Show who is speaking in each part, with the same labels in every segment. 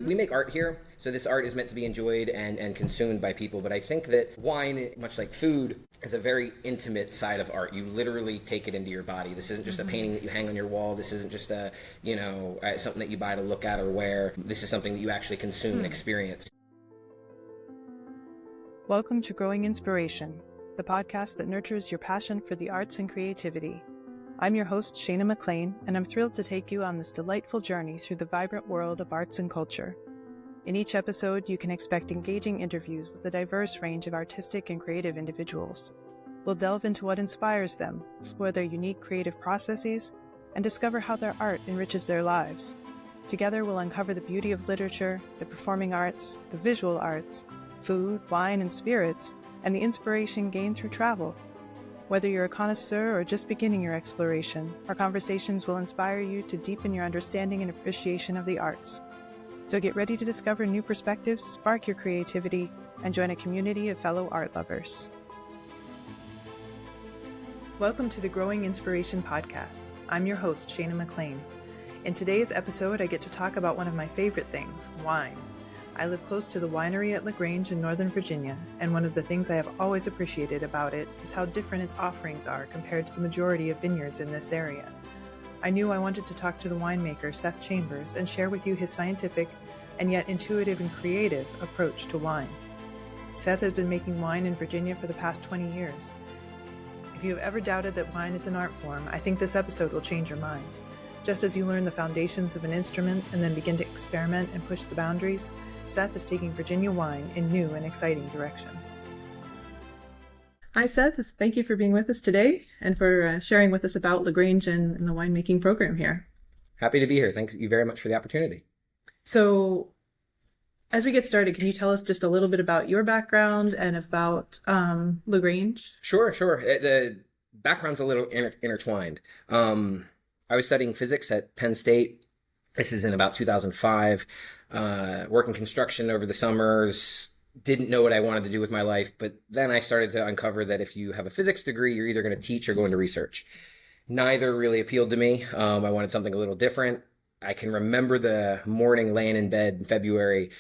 Speaker 1: We make art here, so this art is meant to be enjoyed and consumed by people. But I think that wine, much like food, is a very intimate side of art. You literally take it into your body. This isn't just a painting that you hang on your wall. This isn't just something that you buy to look at or wear. This is something that you actually consume and experience.
Speaker 2: Welcome to Growing Inspiration, the podcast that nurtures your passion for the arts and creativity. I'm your host, Shana McLean, and I'm thrilled to take you on this delightful journey through the vibrant world of arts and culture. In each episode, you can expect engaging interviews with a diverse range of artistic and creative individuals. We'll delve into what inspires them, explore their unique creative processes, and discover how their art enriches their lives. Together, we'll uncover the beauty of literature, the performing arts, the visual arts, food, wine, and spirits, and the inspiration gained through travel. Whether you're a connoisseur or just beginning your exploration, our conversations will inspire you to deepen your understanding and appreciation of the arts. So get ready to discover new perspectives, spark your creativity, and join a community of fellow art lovers. Welcome to the Growing Inspiration podcast. I'm your host, Shana McLean. In today's episode, I get to talk about one of my favorite things, wine. I live close to the Winery at Grange in Northern Virginia, and one of the things I have always appreciated about it is how different its offerings are compared to the majority of vineyards in this area. I knew I wanted to talk to the winemaker Seth Chambers and share with you his scientific and yet intuitive and creative approach to wine. Seth has been making wine in Virginia for the past 20 years. If you have ever doubted that wine is an art form, I think this episode will change your mind. Just as you learn the foundations of an instrument and then begin to experiment and push the boundaries, Seth is taking Virginia wine in new and exciting directions. Hi, Seth. Thank you for being with us today and for sharing with us about Grange and the winemaking program here.
Speaker 1: Happy to be here. Thank you very much for the opportunity.
Speaker 2: So, as we get started, can you tell us just a little bit about your background and about Grange?
Speaker 1: Sure. The background's a little intertwined. I was studying physics at Penn State. This is in about 2005. Working construction over the summers, didn't know what I wanted to do with my life, but then I started to uncover that if you have a physics degree, you're either going to teach or go into research. Neither really appealed to me. I wanted something a little different. I can remember the morning laying in bed in February.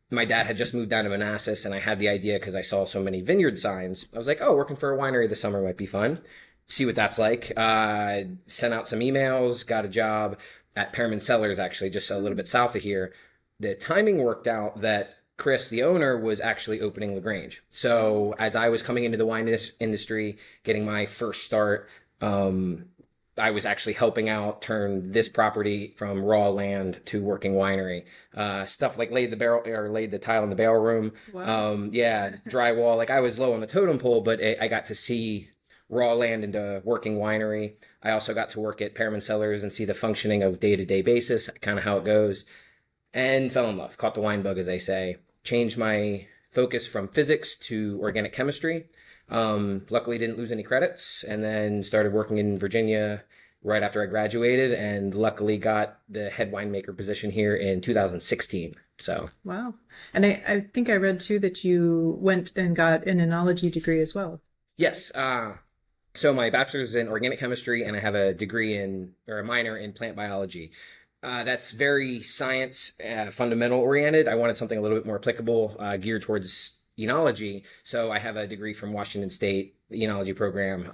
Speaker 1: My dad had just moved down to Manassas, and I had the idea because I saw so many vineyard signs. I was like, working for a winery this summer might be fun. See what that's like. Sent out some emails, got a job at Pearman Cellars, actually, just a little bit south of here. The timing worked out that Chris, the owner, was actually opening Grange. So as I was coming into the wine industry, getting my first start, I was actually helping out turn this property from raw land to working winery. Stuff like laid the tile in the barrel room.
Speaker 2: Wow.
Speaker 1: Drywall. Like I was low on the totem pole, but I got to see raw land into working winery. I also got to work at Pearman Cellars and see the functioning of day-to-day basis, kind of how it goes. And fell in love, caught the wine bug, as they say. Changed my focus from physics to organic chemistry. Luckily didn't lose any credits, and then started working in Virginia right after I graduated, and luckily got the head winemaker position here in 2016. So
Speaker 2: Wow. And I think I read too that you went and got an oenology degree as well.
Speaker 1: Yes. So my bachelor's is in organic chemistry, and I have a minor in plant biology. That's very science fundamental oriented. I wanted something a little bit more applicable, geared towards oenology. So I have a degree from Washington State, the oenology program.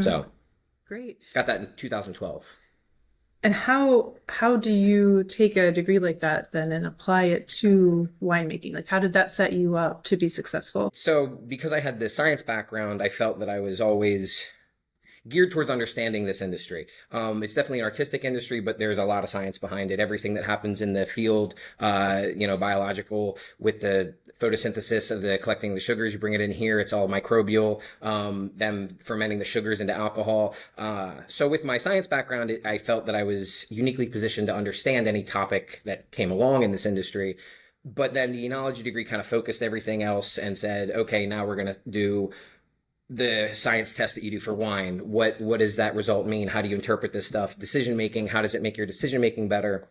Speaker 1: So
Speaker 2: Great.
Speaker 1: got that in 2012.
Speaker 2: And how do you take a degree like that then and apply it to winemaking? Like, how did that set you up to be successful?
Speaker 1: So because I had the science background, I felt that I was always geared towards understanding this industry. It's definitely an artistic industry, but there's a lot of science behind it. Everything that happens in the field, biological, with the photosynthesis of the collecting the sugars, you bring it in here, it's all microbial, them fermenting the sugars into alcohol. So with my science background, I felt that I was uniquely positioned to understand any topic that came along in this industry. But then the enology degree kind of focused everything else and said, okay, now we're going to do the science test that you do for wine. What does that result mean? How do you interpret this stuff? Decision making, how does it make your decision making better?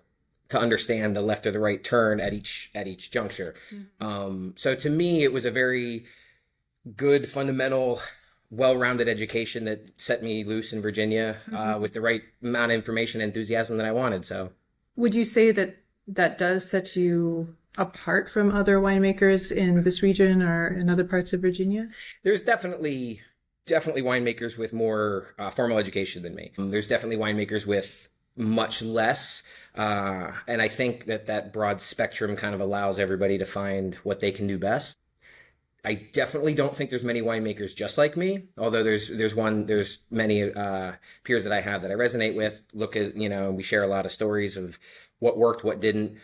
Speaker 1: To understand the left or the right turn at each juncture. Mm-hmm. So to me, it was a very good, fundamental, well-rounded education that set me loose in Virginia, with the right amount of information and enthusiasm that I wanted. So
Speaker 2: would you say that that does set you apart from other winemakers in this region or in other parts of Virginia?
Speaker 1: There's definitely winemakers with more formal education than me. There's definitely winemakers with much less. And I think that broad spectrum kind of allows everybody to find what they can do best. I definitely don't think there's many winemakers just like me, although there's many peers that I have that I resonate with. Look at, we share a lot of stories of what worked, what didn't.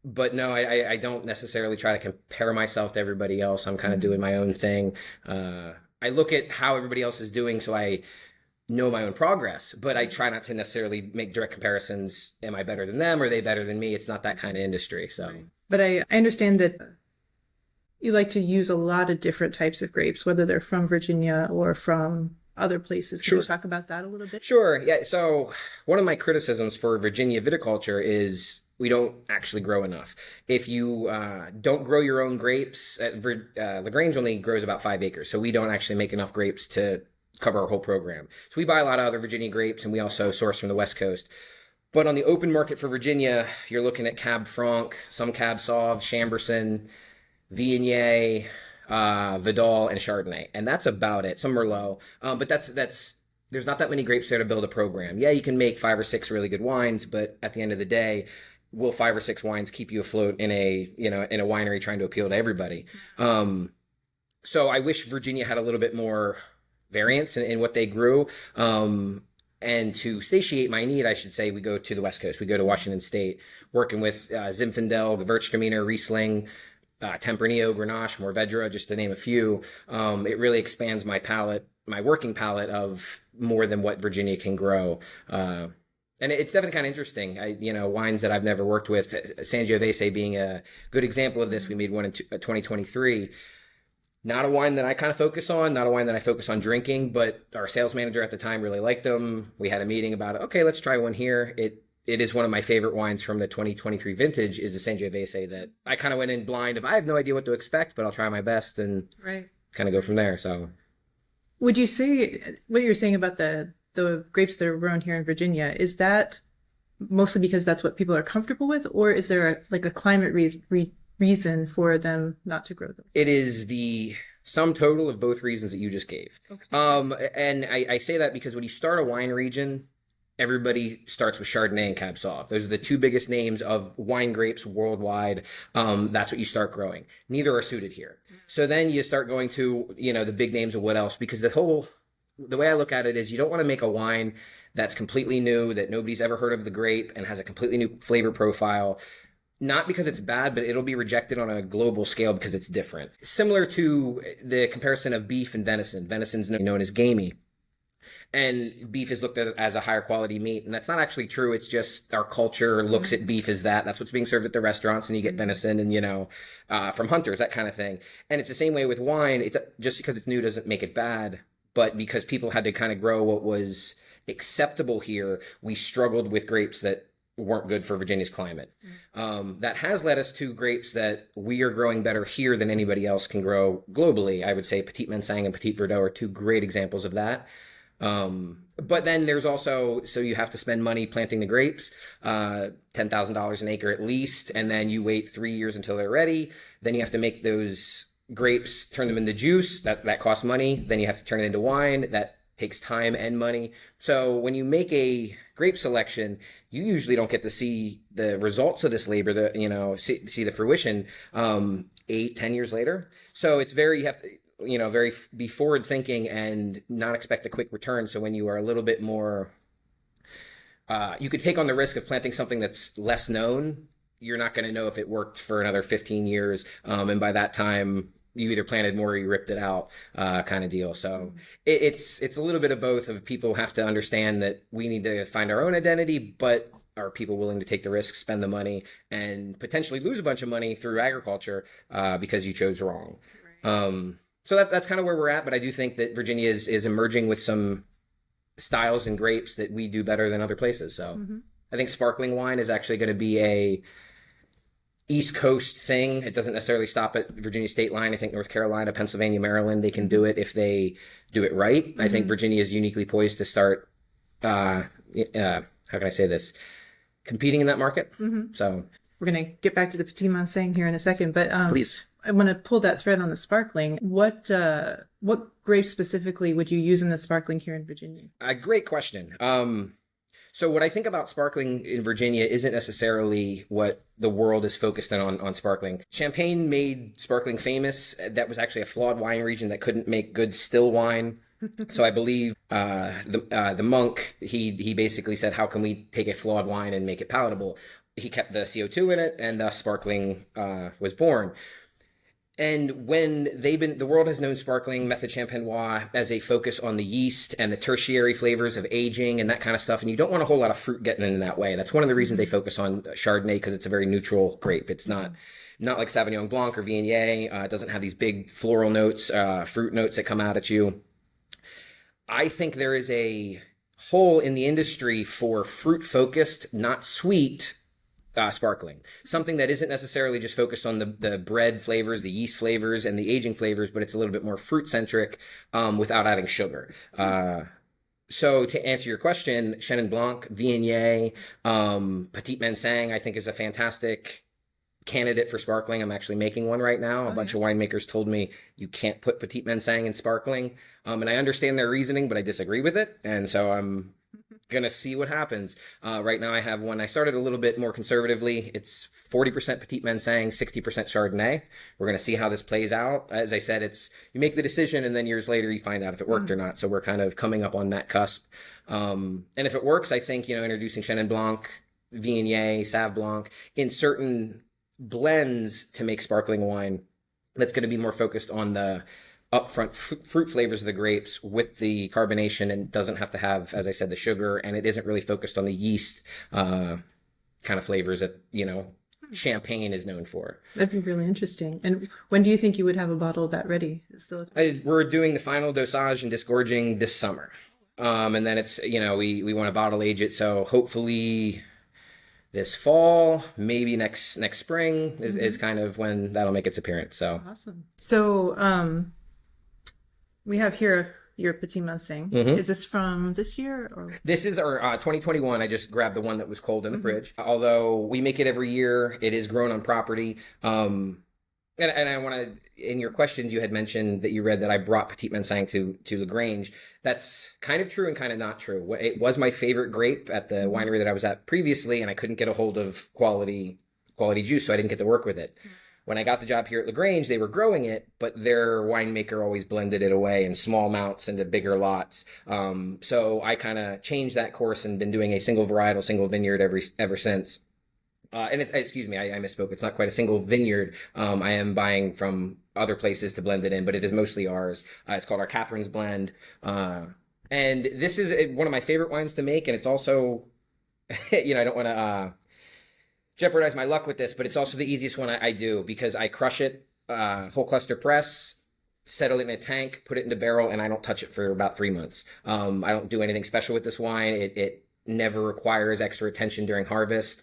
Speaker 1: But no, I don't necessarily try to compare myself to everybody else. I'm kind of doing my own thing. I look at how everybody else is doing, so I know my own progress, but I try not to necessarily make direct comparisons. Am I better than them? Or are they better than me? It's not that kind of industry. So,
Speaker 2: but I understand that you like to use a lot of different types of grapes, whether they're from Virginia or from other places. Can you talk about that a little bit?
Speaker 1: Sure. Yeah. So one of my criticisms for Virginia viticulture is we don't actually grow enough. If you don't grow your own grapes, Grange only grows about 5 acres, so we don't actually make enough grapes to cover our whole program. So we buy a lot of other Virginia grapes, and we also source from the West Coast. But on the open market for Virginia, you're looking at Cab Franc, some Cab Sauv, Chamberson, Viognier, Verdot, and Chardonnay, and that's about it. Some Merlot, but that's there's not that many grapes there to build a program. Yeah, you can make 5 or 6 really good wines, but at the end of the day, will 5 or 6 wines keep you afloat in a winery trying to appeal to everybody? So I wish Virginia had a little bit more variance in what they grew. And to satiate my need, I should say, we go to the West Coast. We go to Washington State, working with Zinfandel, Gewürztraminer, Riesling, Tempranillo, Grenache, Mourvedre, just to name a few. It really expands my palate, my working palate of more than what Virginia can grow. And it's definitely kind of interesting. Wines that I've never worked with, Sangiovese being a good example of this. We made one in 2023. Not a wine that I kind of focus on, not a wine that I focus on drinking, but our sales manager at the time really liked them. We had a meeting about it. Okay, let's try one here. It is one of my favorite wines from the 2023 vintage, is the Sangiovese, that I kind of went in blind of I have no idea what to expect, but I'll try my best and kind of go from there. So
Speaker 2: would you say what you're saying about the grapes that are grown here in Virginia, is that mostly because that's what people are comfortable with, or is there a climate reason for them not to grow those?
Speaker 1: It is the sum total of both reasons that you just gave. Okay. And I say that because when you start a wine region, everybody starts with Chardonnay and Cab Sauv. Those are the 2 biggest names of wine grapes worldwide. That's what you start growing. Neither are suited here. So then you start going to, the big names of what else, because the way I look at it is you don't want to make a wine that's completely new, that nobody's ever heard of the grape and has a completely new flavor profile. Not because it's bad, but it'll be rejected on a global scale because it's different. Similar to the comparison of beef and venison. Venison's known as gamey, and beef is looked at as a higher quality meat, and that's not actually true. It's just our culture looks at beef as that. That's what's being served at the restaurants, and you get venison and, from hunters, that kind of thing. And it's the same way with wine. Just because it's new doesn't make it bad, but because people had to kind of grow what was acceptable here, we struggled with grapes that weren't good for Virginia's climate. That has led us to grapes that we are growing better here than anybody else can grow globally. I would say Petit Manseng and Petit Verdot are 2 great examples of that. But then there's also, so you have to spend money planting the grapes, $10,000 an acre at least, and then you wait 3 years until they're ready. Then you have to make those grapes, turn them into juice. That costs money. Then you have to turn it into wine. That takes time and money. So when you make a grape selection, you usually don't get to see the results of this labor, see the fruition 8-10 years later. So it's you have to be forward thinking and not expect a quick return. So when you are a little bit more, you could take on the risk of planting something that's less known. You're not going to know if it worked for another 15 years. And by that time, you either planted more or you ripped it out, kind of deal. So it's a little bit of both. Of people have to understand that we need to find our own identity, but are people willing to take the risk, spend the money, and potentially lose a bunch of money through agriculture because you chose wrong? So that's kind of where we're at. But I do think that Virginia is emerging with some styles and grapes that we do better than other places. So I think sparkling wine is actually going to be a East Coast thing. It doesn't necessarily stop at Virginia state line. I think North Carolina, Pennsylvania, Maryland, they can do it if they do it right. I think Virginia is uniquely poised to start, how can I say this? competing in that market.
Speaker 2: Mm-hmm.
Speaker 1: So
Speaker 2: We're going to get back to the Petit Manseng here in a second, but
Speaker 1: please.
Speaker 2: I want to pull that thread on the sparkling. What grape specifically would you use in the sparkling here in Virginia?
Speaker 1: Great question. So what I think about sparkling in Virginia isn't necessarily what the world is focused on sparkling. Champagne made sparkling famous. That was actually a flawed wine region that couldn't make good still wine. So I believe the monk, he basically said, how can we take a flawed wine and make it palatable? He kept the CO2 in it, and thus sparkling was born. And when the world has known sparkling method champenois as a focus on the yeast and the tertiary flavors of aging and that kind of stuff, and you don't want a whole lot of fruit getting in that way. That's one of the reasons they focus on Chardonnay, because it's a very neutral grape. It's not like Sauvignon Blanc or Viognier. It doesn't have these big floral notes, fruit notes that come out at you. I think there is a hole in the industry for fruit-focused, not sweet, sparkling. Something that isn't necessarily just focused on the bread flavors, the yeast flavors, and the aging flavors, but it's a little bit more fruit-centric without adding sugar. So to answer your question, Chenin Blanc, Viognier, Petit Manseng, I think is a fantastic candidate for sparkling. I'm actually making one right now. A bunch of winemakers told me you can't put Petit Manseng in sparkling. And I understand their reasoning, but I disagree with it. And so I'm gonna see what happens. Right now I have one. I started a little bit more conservatively. It's 40% Petit Manseng, 60% Chardonnay. We're gonna see how this plays out. As I said, you make the decision and then years later you find out if it worked or not. So we're kind of coming up on that cusp. And if it works, I think, introducing Chenin Blanc, Viognier, Sauv Blanc in certain blends to make sparkling wine that's going to be more focused on the upfront fruit flavors of the grapes with the carbonation, and doesn't have to have, as I said, the sugar, and it isn't really focused on the yeast kind of flavors that champagne is known for.
Speaker 2: That'd be really interesting. And when do you think you would have a bottle of that ready?
Speaker 1: We're doing the final dosage and disgorging this summer, and then it's we want to bottle age it, so hopefully this fall, maybe next spring is kind of when that'll make its appearance. So
Speaker 2: awesome. So we have here your Petit Manseng. Is this from this year? Or? This is
Speaker 1: our 2021. I just grabbed the one that was cold in the fridge. Although we make it every year, it is grown on property. And I want to, in your questions, you had mentioned that you read that I brought Petit Manseng to Grange. That's kind of true and kind of not true. It was my favorite grape at the winery that I was at previously, and I couldn't get a hold of quality juice, so I didn't get to work with it. When I got the job here at LaGrange, they were growing it, but their winemaker always blended it away in small amounts into bigger lots. So I kind of changed that course and been doing a single varietal, single vineyard ever since. And excuse me, I misspoke. It's not quite a single vineyard. I am buying from other places to blend it in, but it is mostly ours. It's called our Catherine's Blend. And this is one of my favorite wines to make. And it's also, I don't want to jeopardize my luck with this, but it's also the easiest one I do, because I crush it, whole cluster press, settle it in a tank, put it in a barrel, and I don't touch it for about 3 months. I don't do anything special with this wine. It never requires extra attention during harvest,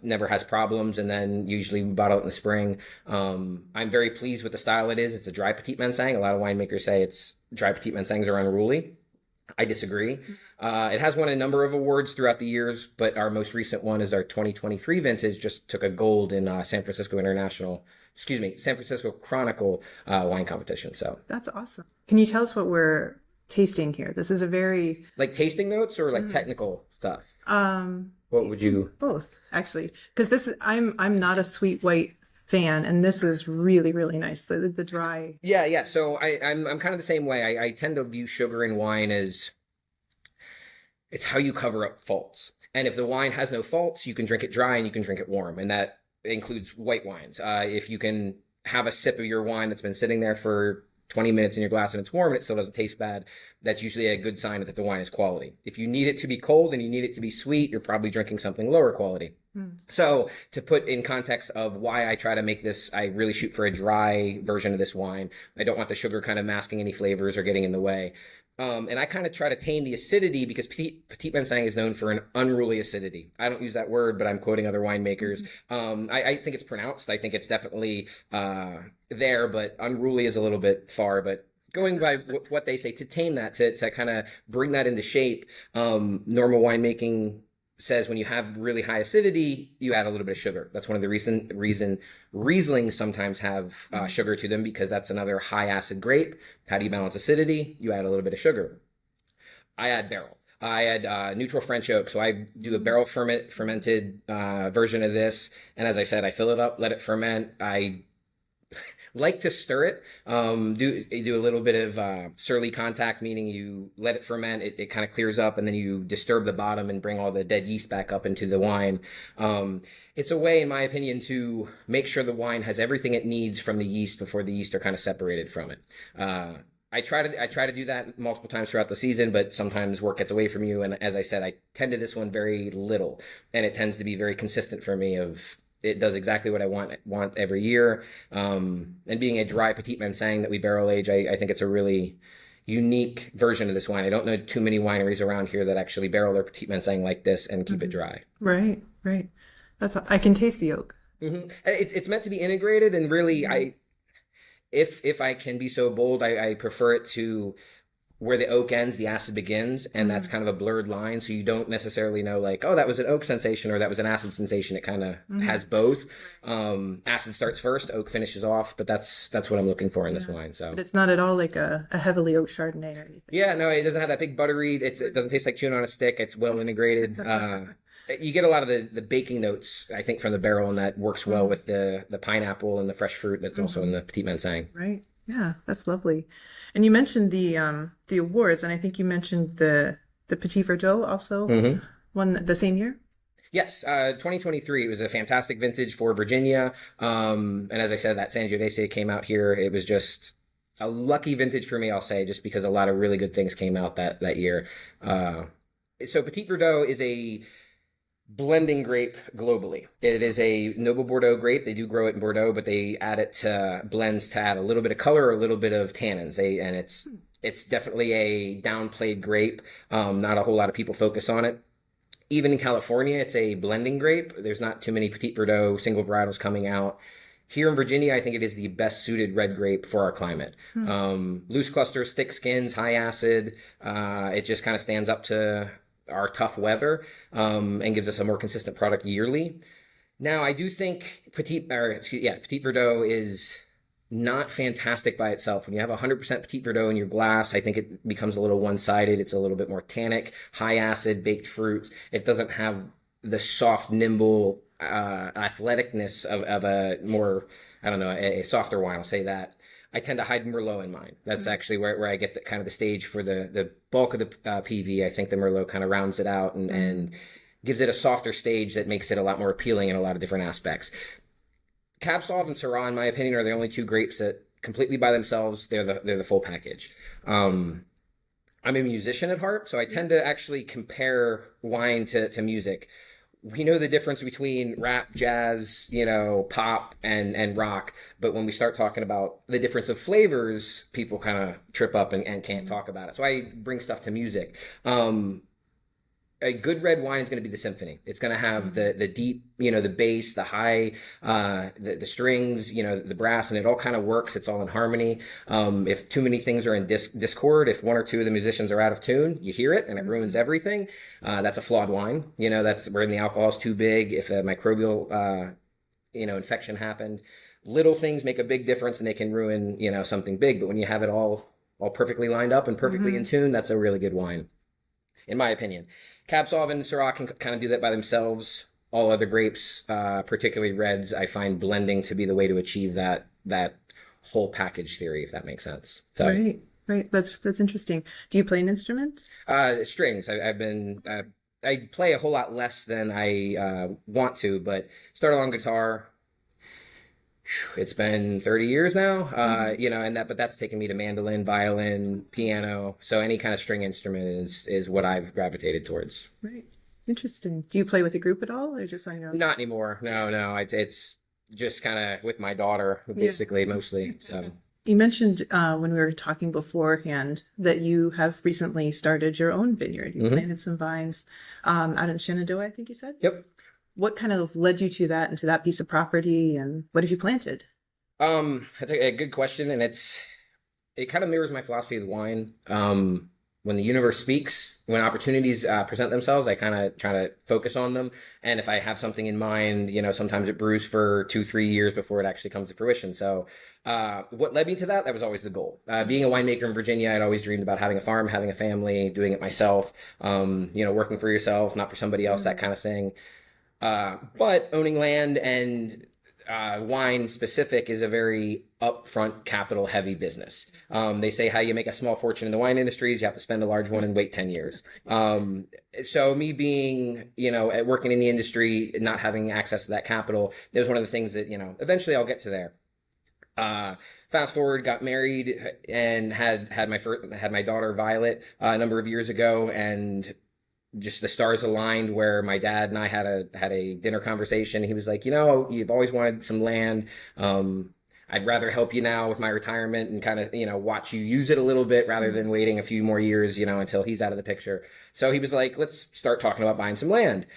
Speaker 1: never has problems, and then usually we bottle it in the spring. I'm very pleased with the style it is. It's a dry Petit Manseng. A lot of winemakers say dry Petit Mansengs are unruly. I disagree. It has won a number of awards throughout the years, but our most recent one is our 2023 vintage, just took a gold in San Francisco Chronicle wine competition. So
Speaker 2: that's awesome. Can you tell us what we're tasting here? This is a very
Speaker 1: tasting notes or technical stuff. What would you?
Speaker 2: Both, actually, because I'm not a sweet white fan, and this is really, really nice. The dry.
Speaker 1: Yeah. So I'm kind of the same way. I tend to view sugar in wine as it's how you cover up faults. And if the wine has no faults, you can drink it dry and you can drink it warm, and that includes white wines. If you can have a sip of your wine that's been sitting there for 20 minutes in your glass and it's warm and it still doesn't taste bad, that's usually a good sign that the wine is quality. If you need it to be cold and you need it to be sweet, you're probably drinking something lower quality. So to put in context of why I try to make this, I really shoot for a dry version of this wine. I don't want the sugar kind of masking any flavors or getting in the way. And I kind of try to tame the acidity, because Petit Manseng is known for an unruly acidity. I don't use that word, but I'm quoting other winemakers. I think it's pronounced. I think it's definitely there, but unruly is a little bit far. But going by what they say, to tame that, to kind of bring that into shape, normal winemaking says when you have really high acidity, you add a little bit of sugar. That's one of the reason Rieslings sometimes have sugar to them, because that's another high acid grape. How do you balance acidity? You add a little bit of sugar. I add barrel. I add neutral French oak. So I do a barrel fermented version of this. And as I said, I fill it up, let it ferment. I like to stir it. Do a little bit of surly contact, meaning you let it ferment. It kind of clears up, and then you disturb the bottom and bring all the dead yeast back up into the wine. It's a way, in my opinion, to make sure the wine has everything it needs from the yeast before the yeast are kind of separated from it. I try to do that multiple times throughout the season, but sometimes work gets away from you. And as I said, I tend to this one very little, and it tends to be very consistent for me. It does exactly what I want every year. And being a dry Petit Manseng that we barrel age, I think it's a really unique version of this wine. I don't know too many wineries around here that actually barrel their Petit Manseng like this and keep it dry.
Speaker 2: Right. I can taste the oak.
Speaker 1: Mm-hmm. It's meant to be integrated, and really, if I can be so bold, I prefer it to where the oak ends, the acid begins, and that's kind of a blurred line, so you don't necessarily know, like, oh, that was an oak sensation or that was an acid sensation. It kind of has both. Acid starts first, oak finishes off, but that's what I'm looking for in this wine. So,
Speaker 2: but it's not at all like a heavily oak Chardonnay or anything.
Speaker 1: Yeah, no, it doesn't have that big buttery. It doesn't taste like chewing on a stick. It's well integrated. You get a lot of the baking notes, I think, from the barrel, and that works well with the pineapple and the fresh fruit that's also in the Petit Manseng.
Speaker 2: Right. Yeah, that's lovely. And you mentioned the awards, and I think you mentioned the Petit Verdot also won the same year.
Speaker 1: Yes, 2023. It was a fantastic vintage for Virginia. And as I said, that Sangiovese came out here. It was just a lucky vintage for me, I'll say, just because a lot of really good things came out that year. So Petit Verdot is a blending grape globally. It is a noble Bordeaux grape. They do grow it in Bordeaux, but they add it to blends to add a little bit of color or a little bit of tannins. And it's definitely a downplayed grape. Not a whole lot of people focus on it. Even in California, it's a blending grape. There's not too many Petit Verdot single varietals coming out. Here in Virginia, I think it is the best suited red grape for our climate. Loose clusters, thick skins, high acid. It just kind of stands up to our tough weather, and gives us a more consistent product yearly. Now, I do think Petit Verdot is not fantastic by itself. When you have 100% Petit Verdot in your glass, I think it becomes a little one-sided. It's a little bit more tannic, high acid, baked fruits. It doesn't have the soft, nimble athleticness of a more, I don't know, a softer wine. I'll say that. I tend to hide Merlot in mine. That's actually where I get kind of the stage for the bulk of the PV. I think the Merlot kind of rounds it out and gives it a softer stage that makes it a lot more appealing in a lot of different aspects. Cab Sauv and Syrah, in my opinion, are the only two grapes that completely by themselves, they're the full package. I'm a musician at heart, so I tend to actually compare wine to music. We know the difference between rap, jazz, pop, and rock. But when we start talking about the difference of flavors, people kind of trip up and can't talk about it. So I bring stuff to music. A good red wine is going to be the symphony. It's going to have the deep, the bass, the high, the strings, the brass, and it all kind of works. It's all in harmony. If too many things are in discord, if one or two of the musicians are out of tune, you hear it and it ruins everything. That's a flawed wine. That's where the alcohol is too big. If a microbial, infection happened, little things make a big difference and they can ruin, something big. But when you have it all perfectly lined up and perfectly in tune, that's a really good wine, in my opinion. Cab Sauv and Syrah can kind of do that by themselves. All other grapes, particularly reds, I find blending to be the way to achieve that whole package theory, if that makes sense. So,
Speaker 2: Right. That's interesting. Do you play an instrument?
Speaker 1: Strings. I play a whole lot less than I want to, but started on guitar. It's been 30 years now, but that's taken me to mandolin, violin, piano. So any kind of string instrument is what I've gravitated towards.
Speaker 2: Right. Interesting. Do you play with a group at all, or just on your own?
Speaker 1: Not anymore. No. It's just kind of with my daughter, basically, mostly. So.
Speaker 2: You mentioned when we were talking beforehand that you have recently started your own vineyard. You planted some vines out in Shenandoah, I think you said?
Speaker 1: Yep.
Speaker 2: What kind of led you to that and to that piece of property, and what have you planted?
Speaker 1: That's a good question, and it kind of mirrors my philosophy of wine. When when the universe speaks, when opportunities present themselves, I kind of try to focus on them. And if I have something in mind, sometimes it brews for 2-3 years before it actually comes to fruition. So what led me to that? That was always the goal. Being a winemaker in Virginia, I'd always dreamed about having a farm, having a family, doing it myself, working for yourself, not for somebody else, that kind of thing. But owning land and wine specific is a very upfront capital heavy business. They say how you make a small fortune in the wine industry is you have to spend a large one and wait 10 years. So me being, working in the industry, not having access to that capital, that was one of the things that, eventually I'll get to there. Fast forward, got married and had my daughter Violet a number of years ago, and just the stars aligned where my dad and I had a dinner conversation. He was like, you've always wanted some land. I'd rather help you now with my retirement and kind of, watch you use it a little bit rather than waiting a few more years, until he's out of the picture. So he was like, let's start talking about buying some land.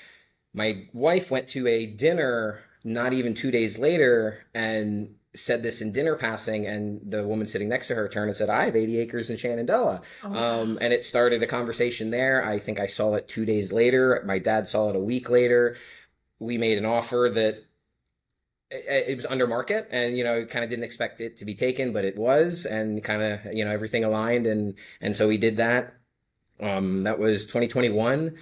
Speaker 1: My wife went to a dinner not even 2 days later and said this in dinner passing, and the woman sitting next to her turned and said, I have 80 acres in Shenandoah. And it started a conversation there. I think I saw it 2 days later. My dad saw it a week later. We made an offer that it was under market, and, kind of didn't expect it to be taken, but it was, and kind of, everything aligned. And so we did that. That was 2021.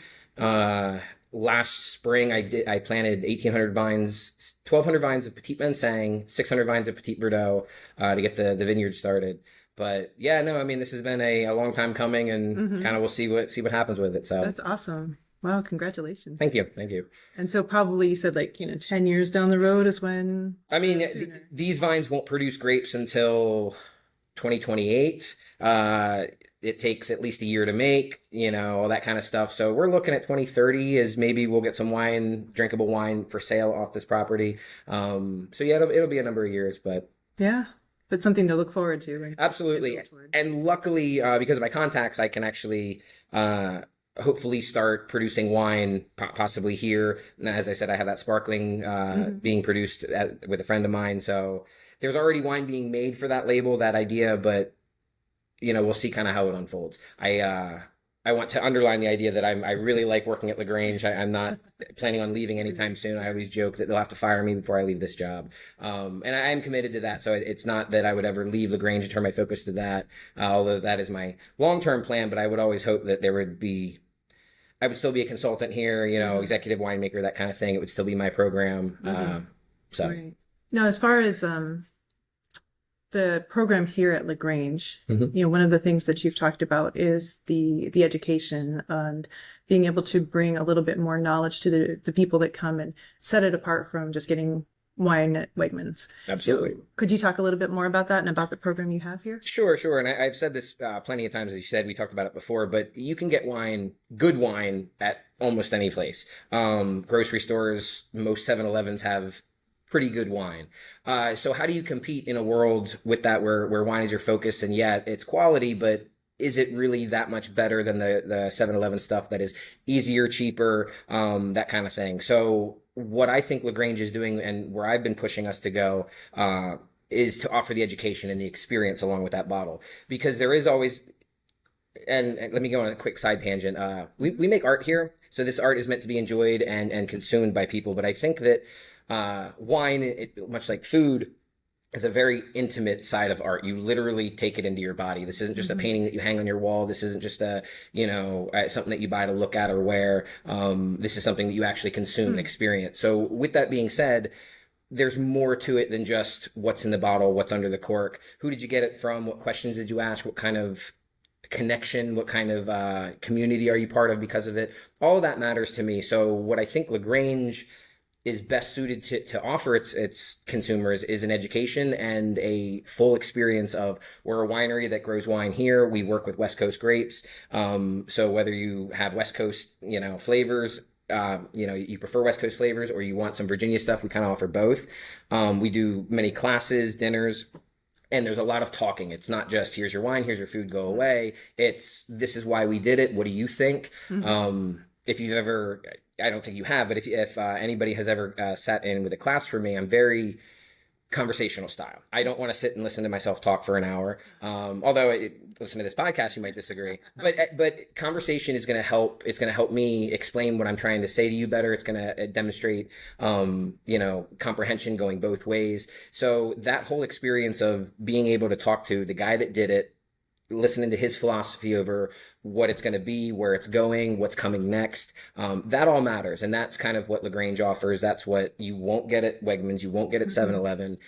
Speaker 1: Last spring, I planted 1,800 vines, 1,200 vines of Petit Manseng, 600 vines of Petit Verdot to get the vineyard started. But yeah, no, I mean, this has been a long time coming, and kind of we'll see what happens with it. So
Speaker 2: that's awesome. Wow, congratulations.
Speaker 1: Thank you.
Speaker 2: And so probably you said 10 years down the road is when...
Speaker 1: I mean, these vines won't produce grapes until 2028. It takes at least a year to make, all that kind of stuff. So we're looking at 2030 as maybe we'll get some drinkable wine for sale off this property. So yeah, it'll be a number of years, but
Speaker 2: yeah, but something to look forward to. Right?
Speaker 1: Absolutely. And luckily, because of my contacts, I can actually hopefully start producing wine possibly here. And as I said, I have that sparkling being produced with a friend of mine. So there's already wine being made for that label, that idea, but we'll see kind of how it unfolds. I want to underline the idea that I really like working at Grange. I'm not planning on leaving anytime soon. I always joke that they'll have to fire me before I leave this job. And I am committed to that. So it's not that I would ever leave Grange and turn my focus to that, although that is my long-term plan. But I would always hope that I would still be a consultant here, executive winemaker, that kind of thing. It would still be my program. So
Speaker 2: right. Now, as far as the program here at Grange, one of the things that you've talked about is the education and being able to bring a little bit more knowledge to the people that come and set it apart from just getting wine at Wegmans.
Speaker 1: Absolutely.
Speaker 2: Could you talk a little bit more about that and about the program you have here?
Speaker 1: Sure. And I've said this plenty of times, as you said, we talked about it before, but you can get good wine at almost any place. Grocery stores, most 7-Elevens have pretty good wine. So how do you compete in a world with that where wine is your focus, and yet it's quality, but is it really that much better than the 7-Eleven stuff that is easier, cheaper, that kind of thing? So what I think Grange is doing, and where I've been pushing us to go, is to offer the education and the experience along with that bottle, because there is always... And let me go on a quick side tangent. We make art here, so this art is meant to be enjoyed and consumed by people, but I think that wine, much like food, is a very intimate side of art. You literally take it into your body. This isn't just a painting that you hang on your wall. This isn't just something that you buy to look at or wear. This is something that you actually consume and experience. So with that being said, there's more to it than just what's in the bottle, what's under the cork. Who did you get it from? What questions did you ask? What kind of connection, what kind of community are you part of because of it? All of that matters to me. So what I think Grange is best suited to offer its consumers is an education and a full experience of, we're a winery that grows wine here. We work with West Coast grapes. So whether you have West Coast, flavors, you prefer West Coast flavors, or you want some Virginia stuff, we kind of offer both. We do many classes, dinners, and there's a lot of talking. It's not just, here's your wine, here's your food, go away. It's, this is why we did it. What do you think? If you've ever, I don't think you have, but if anybody has ever sat in with a class for me, I'm very conversational style. I don't want to sit and listen to myself talk for an hour. Although listen to this podcast, you might disagree. But conversation is going to help. It's going to help me explain what I'm trying to say to you better. It's going to demonstrate, comprehension going both ways. So that whole experience of being able to talk to the guy that did it, listening to his philosophy over what it's going to be, where it's going, what's coming next. That all matters. And that's kind of what LaGrange offers. That's what you won't get at Wegmans. You won't get at 7-Eleven.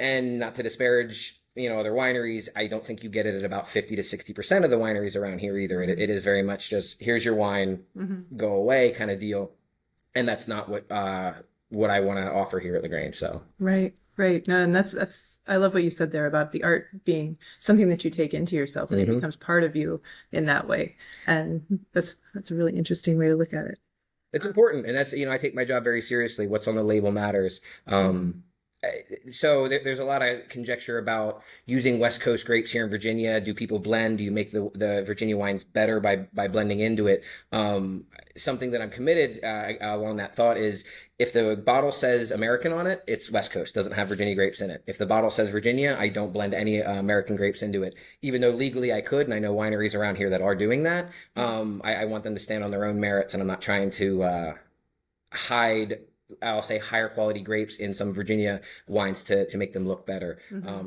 Speaker 1: And not to disparage, other wineries, I don't think you get it at about 50 to 60% of the wineries around here either. It is very much just, here's your wine, go away kind of deal. And that's not what I want to offer here at LaGrange. So.
Speaker 2: Right. Right. No, and that's I love what you said there about the art being something that you take into yourself and it becomes part of you in that way. And that's a really interesting way to look at it.
Speaker 1: It's important. And that's, I take my job very seriously. What's on the label matters. So there's a lot of conjecture about using West Coast grapes here in Virginia. Do people blend? Do you make the Virginia wines better by blending into it? Something that I'm committed along that thought is if the bottle says American on it, it's West Coast, doesn't have Virginia grapes in it. If the bottle says Virginia, I don't blend any American grapes into it, even though legally I could, and I know wineries around here that are doing that. I want them to stand on their own merits, and I'm not trying to hide, I'll say, higher quality grapes in some Virginia wines to make them look better.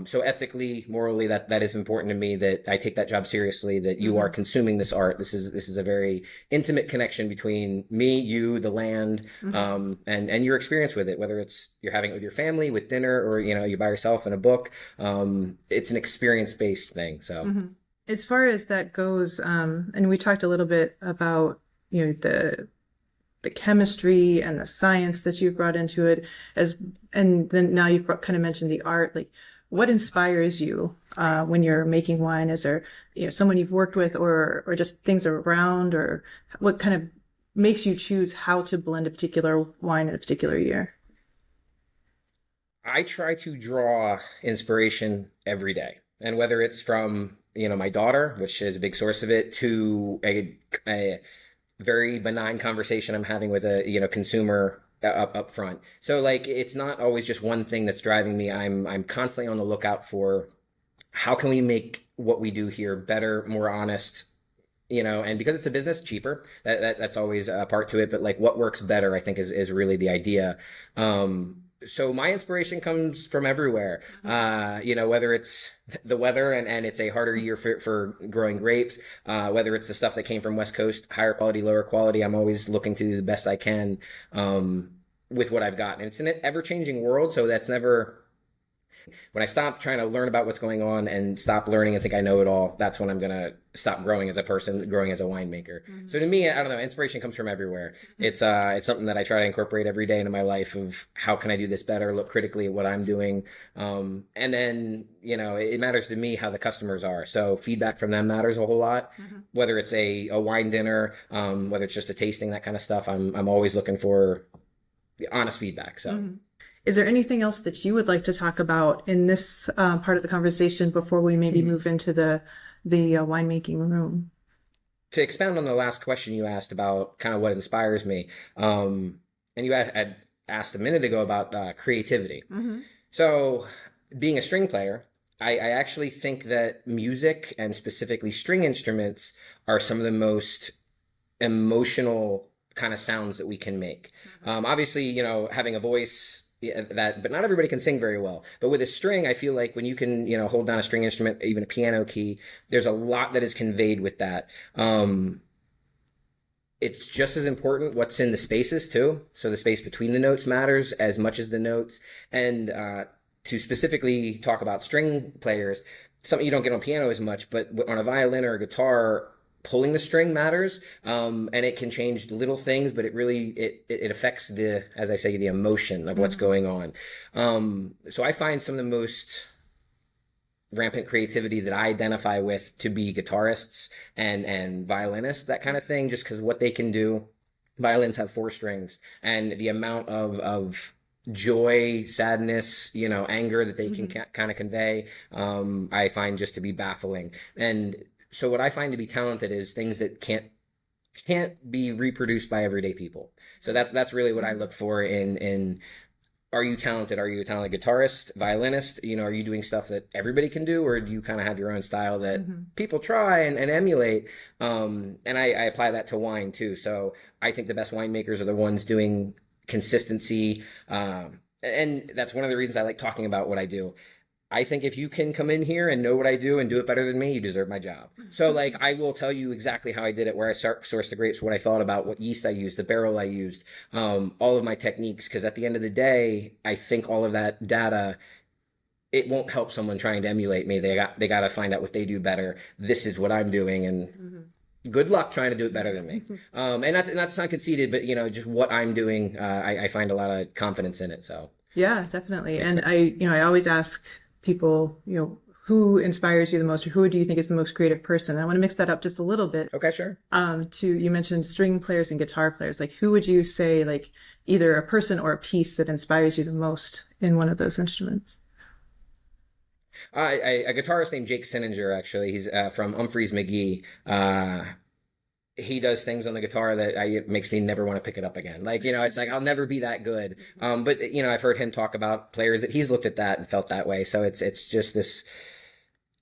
Speaker 1: So ethically, morally, that is important to me, that I take that job seriously, that you are consuming this art. This is a very intimate connection between me, you, the land, and your experience with it, whether it's you're having it with your family, with dinner, or, you by yourself in a book. It's an experience-based thing. So
Speaker 2: as far as that goes, and we talked a little bit about, the chemistry and the science that you've brought into it, and then now you've kind of mentioned the art. Like, what inspires you when you're making wine? Is there someone you've worked with, or just things around, or what kind of makes you choose how to blend a particular wine in a particular year?
Speaker 1: I try to draw inspiration every day, and whether it's from my daughter, which is a big source of it, to a very benign conversation I'm having with a consumer up front. So it's not always just one thing that's driving me. I'm constantly on the lookout for how can we make what we do here better, more honest, and because it's a business, cheaper. That's always a part to it. But what works better, I think, is really the idea. So my inspiration comes from everywhere, whether it's the weather and it's a harder year for growing grapes, whether it's the stuff that came from West Coast, higher quality, lower quality. I'm always looking to do the best I can with what I've got. And it's an ever-changing world, so that's never... When I stop trying to learn about what's going on and stop learning and think I know it all, that's when I'm going to stop growing as a person, growing as a winemaker. So to me, I don't know, inspiration comes from everywhere. It's something that I try to incorporate every day into my life of how can I do this better, look critically at what I'm doing. And then, it matters to me how the customers are. So feedback from them matters a whole lot, whether it's a wine dinner, whether it's just a tasting, that kind of stuff. I'm always looking for honest feedback. So.
Speaker 2: Is there anything else that you would like to talk about in this part of the conversation before we maybe move into the winemaking room?
Speaker 1: To expound on the last question you asked about kind of what inspires me, and you had asked a minute ago about creativity. So being a string player, I actually think that music, and specifically string instruments, are some of the most emotional kind of sounds that we can make. Obviously, having a voice... but not everybody can sing very well. But with a string, I feel like when you can, hold down a string instrument, even a piano key, there's a lot that is conveyed with that. It's just as important what's in the spaces too. So the space between the notes matters as much as the notes. And to specifically talk about string players, something you don't get on piano as much, but on a violin or a guitar, pulling the string matters, and it can change little things, but it really it affects as I say, the emotion of what's going on. So I find some of the most rampant creativity that I identify with to be guitarists and violinists, that kind of thing, just because what they can do. Violins have 4 strings, and the amount of joy, sadness, anger that they can kind of convey, I find just to be baffling. And so what I find to be talented is things that can't be reproduced by everyday people. So that's really what I look for in are you talented? Are you a talented guitarist, violinist? You know, are you doing stuff that everybody can do, or do you kind of have your own style that people try and emulate? And I apply that to wine too. So I think the best winemakers are the ones doing consistency. And that's one of the reasons I like talking about what I do. I think if you can come in here and know what I do and do it better than me, you deserve my job. So like, I will tell you exactly how I did it, where I sourced the grapes, what I thought about, what yeast I used, the barrel I used, all of my techniques. Because at the end of the day, I think all of that data, it won't help someone trying to emulate me. They got to find out what they do better. This is what I'm doing, and good luck trying to do it better than me. And not to sound conceited, but you know, just what I'm doing, I find a lot of confidence in it. So
Speaker 2: yeah, definitely. And I always ask people, who inspires you the most, or who do you think is the most creative person? I want to mix that up just a little bit.
Speaker 1: okay, sure.
Speaker 2: You mentioned string players and guitar players. Like, who would you say, like, either a person or a piece that inspires you the most in one of those instruments?
Speaker 1: A guitarist named Jake Sinninger, actually. He's from Humphreys McGee. He does things on the guitar that it makes me never want to pick it up again. Like, it's like, I'll never be that good. But, I've heard him talk about players that he's looked at that and felt that way. So it's just this,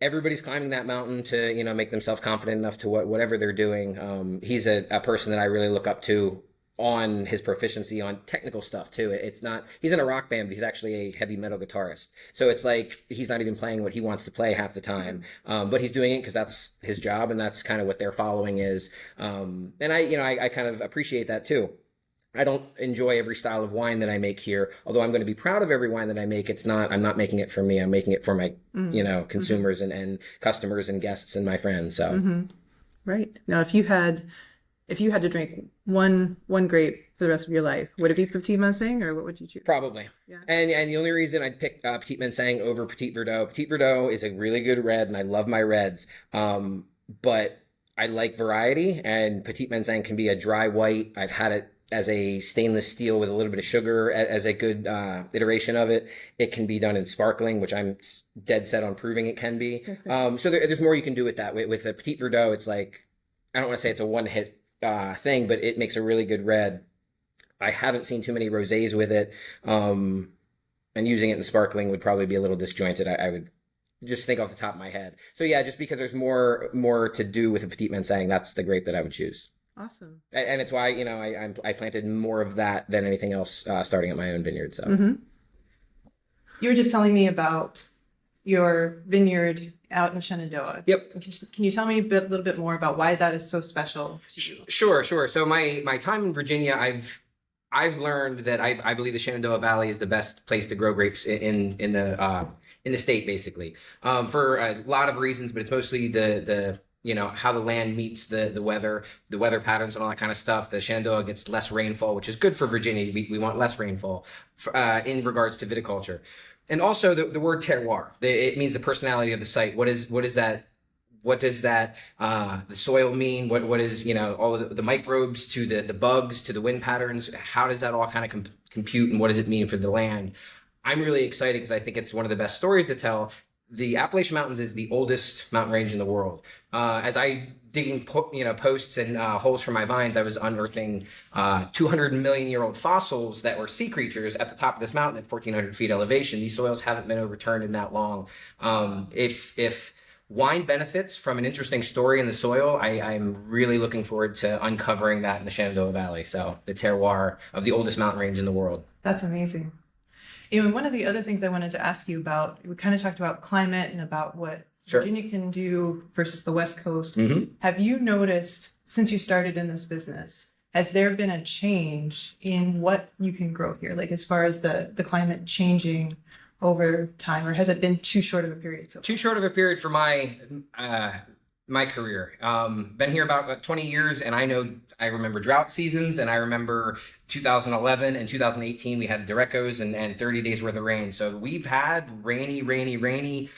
Speaker 1: everybody's climbing that mountain to, make themselves confident enough to whatever they're doing. He's a person that I really look up to on his proficiency on technical stuff too. It's not, he's in a rock band, but he's actually a heavy metal guitarist. So it's like, he's not even playing what he wants to play half the time. But he's doing it because that's his job, and that's kind of what their following is. And I kind of appreciate that too. I don't enjoy every style of wine that I make here, although I'm going to be proud of every wine that I make. I'm not making it for me. I'm making it for my, consumers and customers and guests and my friends. So.
Speaker 2: Right. Now, if you had to drink one grape for the rest of your life, would it be Petit Manseng, or what would you choose?
Speaker 1: Probably. Yeah. And the only reason I'd pick Petit Manseng over Petit Verdot. Petit Verdot is a really good red, and I love my reds. But I like variety, and Petit Manseng can be a dry white. I've had it as a stainless steel with a little bit of sugar as a good iteration of it. It can be done in sparkling, which I'm dead set on proving it can be. So there's more you can do with that. With a Petit Verdot, it's like, I don't want to say it's a one-hit thing, but it makes a really good red. I haven't seen too many rosés with it, and using it in sparkling would probably be a little disjointed. I would just think off the top of my head. So yeah, just because there's more to do with a Petit Manseng, that's the grape that I would choose.
Speaker 2: Awesome.
Speaker 1: And it's why I planted more of that than anything else starting at my own vineyard. So
Speaker 2: you were just telling me about your vineyard out in Shenandoah.
Speaker 1: Yep.
Speaker 2: Can you tell me a little bit more about why that is so special to you?
Speaker 1: Sure. So my time in Virginia, I've learned that I believe the Shenandoah Valley is the best place to grow grapes in the state, basically, for a lot of reasons, but it's mostly the how the land meets the weather patterns and all that kind of stuff. The Shenandoah gets less rainfall, which is good for Virginia. We want less rainfall in regards to viticulture. And also the word terroir, it means the personality of the site. What is that? What does that the soil mean? What is all of the microbes to the bugs to the wind patterns? How does that all kind of compute, and what does it mean for the land? I'm really excited because I think it's one of the best stories to tell. The Appalachian Mountains is the oldest mountain range in the world. As I digging posts and holes for my vines, I was unearthing 200 million year old fossils that were sea creatures at the top of this mountain at 1,400 feet elevation. These soils haven't been overturned in that long. If wine benefits from an interesting story in the soil, I'm really looking forward to uncovering that in the Shenandoah Valley. So the terroir of the oldest mountain range in the world.
Speaker 2: That's amazing. And one of the other things I wanted to ask you about, we kind of talked about climate and about what Virginia can do versus the West Coast. Have you noticed, since you started in this business, has there been a change in what you can grow here? Like as far as the climate changing over time, or has it been too short of a period?
Speaker 1: Too short of a period for my my career. Been here about 20 years, and I remember drought seasons, and I remember 2011 and 2018 we had derechoes and 30 days worth of rain. So we've had rainy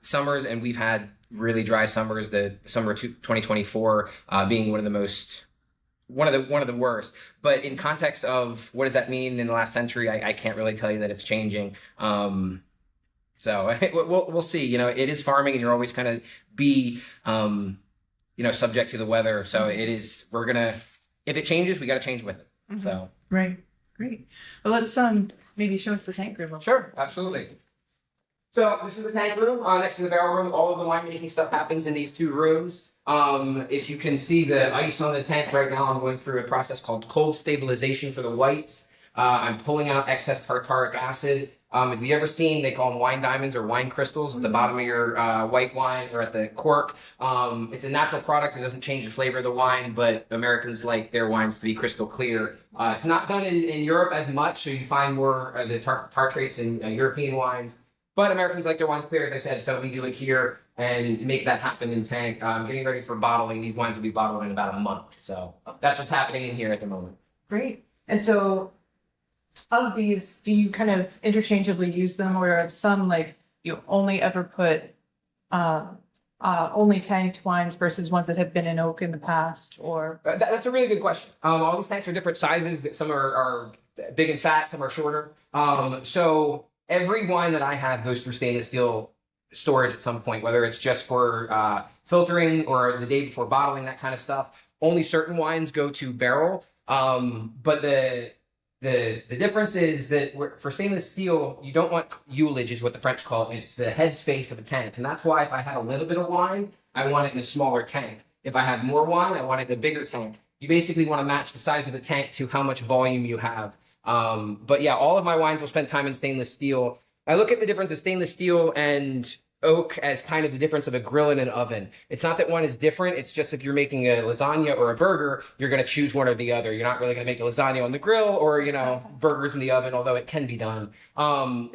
Speaker 1: summers, and we've had really dry summers. The summer of 2024 being one of the worst. But in context of what does that mean in the last century, I can't really tell you that it's changing. So we'll see. It is farming, and you're always kind of be subject to the weather. So it is. We're gonna, if it changes, we got to change with it. So
Speaker 2: right, great. Well, maybe show us the tank room.
Speaker 1: Sure, absolutely. So this is the tank room, next to the barrel room. All of the winemaking stuff happens in these 2 rooms. If you can see the ice on the tank right now, I'm going through a process called cold stabilization for the whites. I'm pulling out excess tartaric acid. If you've ever seen, they call them wine diamonds or wine crystals at the bottom of your white wine or at the cork. It's a natural product. It doesn't change the flavor of the wine, but Americans like their wines to be crystal clear. It's not done in Europe as much, so you find more the tartrates in European wines. But Americans like their wines clear, as I said, so we do it here and make that happen in tank. Getting ready for bottling. These wines will be bottled in about a month. So that's what's happening in here at the moment.
Speaker 2: Great. And so of these, do you kind of interchangeably use them, or are some like you only ever put only tanked wines versus ones that have been in oak in the past? Or
Speaker 1: that's a really good question. All these tanks are different sizes. Some are big and fat, some are shorter. So every wine that I have goes through stainless steel storage at some point, whether it's just for filtering or the day before bottling, that kind of stuff. Only certain wines go to barrel. But the difference is that for stainless steel, you don't want ullage, is what the French call it. It's the head space of a tank. And that's why if I have a little bit of wine, I want it in a smaller tank. If I have more wine, I want it in a bigger tank. You basically want to match the size of the tank to how much volume you have. But yeah, all of my wines will spend time in stainless steel. I look at the difference of stainless steel and oak as kind of the difference of a grill and an oven. It's not that one is different. It's just if you're making a lasagna or a burger, you're going to choose one or the other. You're not really going to make a lasagna on the grill or, burgers in the oven, although it can be done.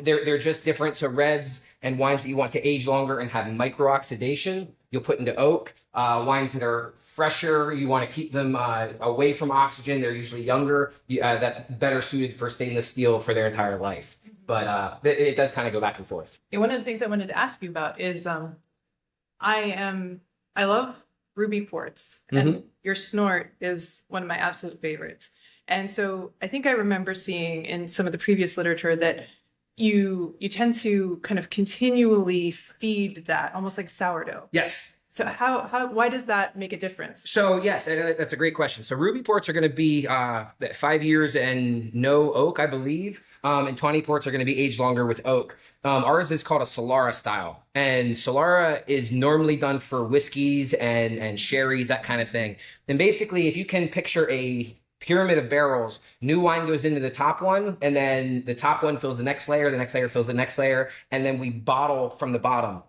Speaker 1: They're just different. So reds and wines that you want to age longer and have micro oxidation, you'll put into oak. Wines that are fresher, you want to keep them away from oxygen. They're usually younger. That's better suited for stainless steel for their entire life. But it does kind of go back and forth.
Speaker 2: One of the things I wanted to ask you about is I love ruby ports, and your snort is one of my absolute favorites. And so I think I remember seeing in some of the previous literature that you tend to kind of continually feed that, almost like sourdough.
Speaker 1: Yes.
Speaker 2: So why does that make a difference?
Speaker 1: So yes, that's a great question. So ruby ports are going to be 5 years and no oak, I believe. And 20 ports are going to be aged longer with oak. Ours is called a Solara style. And Solara is normally done for whiskeys and sherries, that kind of thing. And basically, if you can picture a pyramid of barrels, new wine goes into the top one, and then the top one fills the next layer fills the next layer, and then we bottle from the bottom.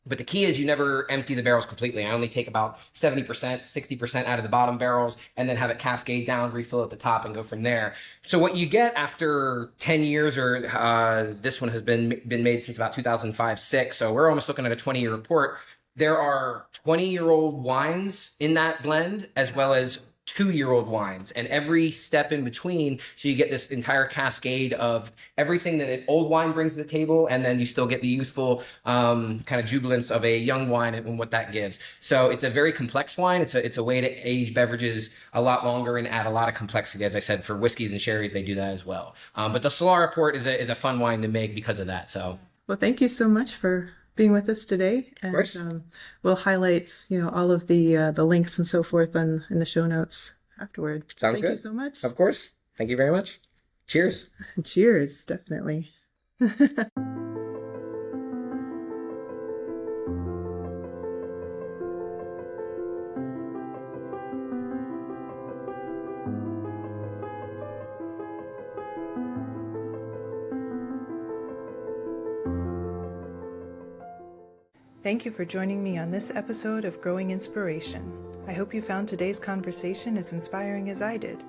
Speaker 1: But the key is you never empty the barrels completely. I only take about 70%, 60% out of the bottom barrels and then have it cascade down, refill at the top, and go from there. So what you get after 10 years, or this one has been made since about 2005-06, so we're almost looking at a 20-year report. There are 20-year-old wines in that blend, as well as 2-year-old wines, and every step in between, so you get this entire cascade of everything that an old wine brings to the table, and then you still get the youthful kind of jubilance of a young wine and what that gives. So it's a very complex wine. It's a way to age beverages a lot longer and add a lot of complexity. As I said, for whiskeys and sherries, they do that as well. But the Solara port is a fun wine to make because of that. So,
Speaker 2: well, thank you so much for being with us today, and we'll highlight all of the links and so forth in the show notes afterward.
Speaker 1: Sounds
Speaker 2: good. Thank you so much.
Speaker 1: Of course. Thank you very much. Cheers.
Speaker 2: Cheers, definitely. Thank you for joining me on this episode of Growing Inspiration. I hope you found today's conversation as inspiring as I did.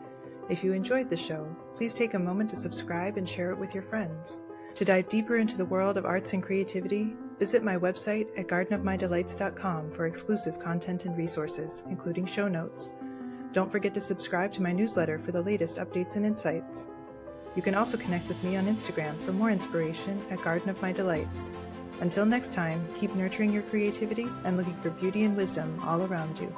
Speaker 2: If you enjoyed the show, please take a moment to subscribe and share it with your friends. To dive deeper into the world of arts and creativity, visit my website at gardenofmydelights.com for exclusive content and resources, including show notes. Don't forget to subscribe to my newsletter for the latest updates and insights. You can also connect with me on Instagram for more inspiration at Garden of My Delights. Until next time, keep nurturing your creativity and looking for beauty and wisdom all around you.